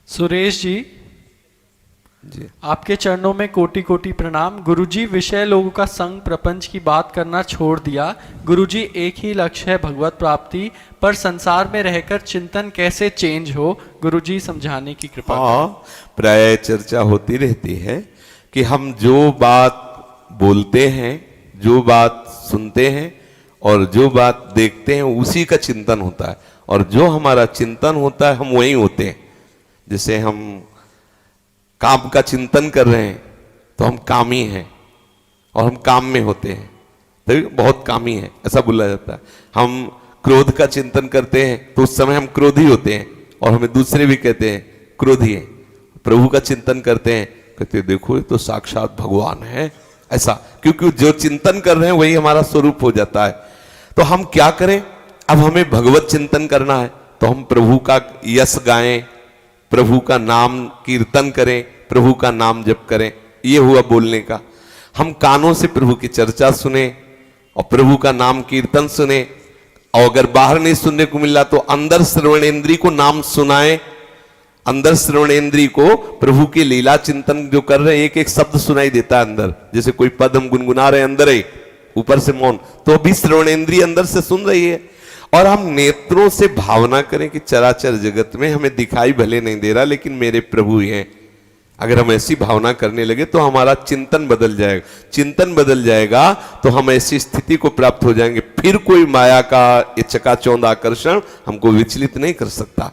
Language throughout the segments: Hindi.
सुरेश जी, आपके चरणों में कोटि कोटि प्रणाम। गुरुजी, विषय लोगों का संग प्रपंच की बात करना छोड़ दिया। गुरुजी, एक ही लक्ष्य है भगवत प्राप्ति, पर संसार में रहकर चिंतन कैसे चेंज हो, गुरुजी समझाने की कृपा करें। प्राय चर्चा होती रहती है कि हम जो बात बोलते हैं, जो बात सुनते हैं और जो बात देखते हैं उसी का चिंतन होता है, और जो हमारा चिंतन होता है हम वही होते हैं। जैसे हम काम का चिंतन कर रहे हैं तो हम कामी हैं और हम काम में होते हैं, तो बहुत कामी है ऐसा बोला जाता है। हम क्रोध का चिंतन करते हैं तो उस समय हम क्रोधी होते हैं और हमें दूसरे भी कहते हैं क्रोधी है। प्रभु का चिंतन करते हैं, कहते हैं देखो ये तो साक्षात भगवान है, ऐसा, क्योंकि जो चिंतन कर रहे हैं वही हमारा स्वरूप हो जाता है। तो हम क्या करें, अब हमें भगवत चिंतन करना है तो हम प्रभु का यश गाएं, प्रभु का नाम कीर्तन करें, प्रभु का नाम जप करें। ये हुआ बोलने का। हम कानों से प्रभु की चर्चा सुने और प्रभु का नाम कीर्तन सुने, और अगर बाहर नहीं सुनने को मिला तो अंदर श्रवणेंद्री को नाम सुनाए, अंदर श्रवणेंद्री को प्रभु की लीला चिंतन जो कर रहे हैं, एक एक शब्द सुनाई देता है अंदर। जैसे कोई पद हम गुनगुना रहे हैं अंदर है, ऊपर से मौन, तो अभी श्रवणेंद्री अंदर से सुन रही है। और हम नेत्रों से भावना करें कि चराचर जगत में हमें दिखाई भले नहीं दे रहा लेकिन मेरे प्रभु हैं। अगर हम ऐसी भावना करने लगे तो हमारा चिंतन बदल जाएगा। चिंतन बदल जाएगा तो हम ऐसी स्थिति को प्राप्त हो जाएंगे, फिर कोई माया का ये चकाचौंध आकर्षण हमको विचलित नहीं कर सकता,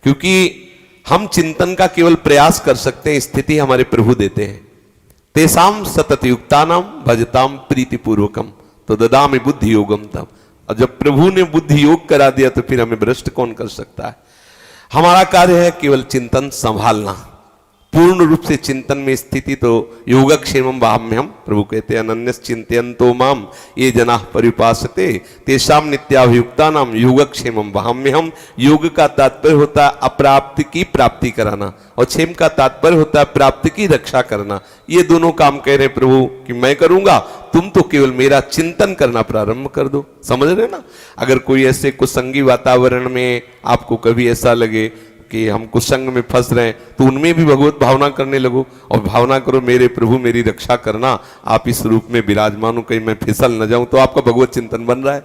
क्योंकि हम चिंतन का केवल प्रयास कर सकते हैं, स्थिति हमारे प्रभु देते हैं। तेसाम सतत युक्तानाम भजताम प्रीतिपूर्वकम तो ददामि बुद्धि योगम तम। और जब प्रभु ने बुद्धि योग करा दिया तो फिर हमें भ्रष्ट कौन कर सकता है। हमारा कार्य है केवल चिंतन संभालना, पूर्ण रूप से चिंतन में स्थिति। तो योगक्षेमम वाहम्यहम्, प्रभु कहते हैं अनन्यस चिंतयन्तो माम ये जनाः परिपासते तेषां नित्याभियुक्तानां योगक्षेमम वाहम्यहम्। योग का तात्पर्य होता है अप्राप्ति की प्राप्ति कराना, और क्षेम का तात्पर्य होता है प्राप्ति की रक्षा करना। ये दोनों काम कह रहे प्रभु कि मैं करूंगा, तुम तो केवल मेरा चिंतन करना प्रारंभ कर दो। समझ रहे ना। अगर कोई ऐसे कुसंगी वातावरण में आपको कभी ऐसा लगे कि हम कुसंग में फंस रहे हैं तो उनमें भी भगवत भावना करने लगो, और भावना करो मेरे प्रभु मेरी रक्षा करना, आप इस रूप में विराजमान हो, कहीं मैं फिसल न जाऊं। तो आपका भगवत चिंतन बन रहा है,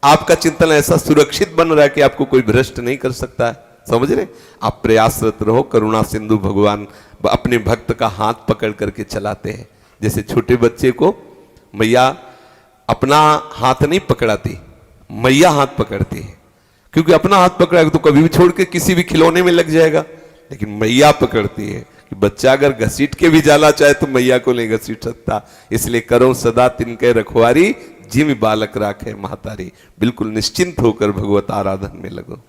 आपका चिंतन ऐसा सुरक्षित बन रहा है कि आपको कोई भ्रष्ट नहीं कर सकता है। समझ रहे। आप प्रयासरत रहो। करुणा सिंधु भगवान अपने भक्त का हाथ पकड़ करके चलाते हैं। जैसे छोटे बच्चे को मैया अपना हाथ नहीं पकड़ाती, मैया हाथ पकड़ती है, क्योंकि अपना हाथ पकड़ेगा तो कभी भी छोड़ के किसी भी खिलौने में लग जाएगा, लेकिन मैया पकड़ती है कि बच्चा अगर घसीट के भी जाना चाहे तो मैया को नहीं घसीट सकता। इसलिए करो सदा तिनके रखवारी, जिम बालक राखे महतारी। बिल्कुल निश्चिंत होकर भगवत आराधन में लगो।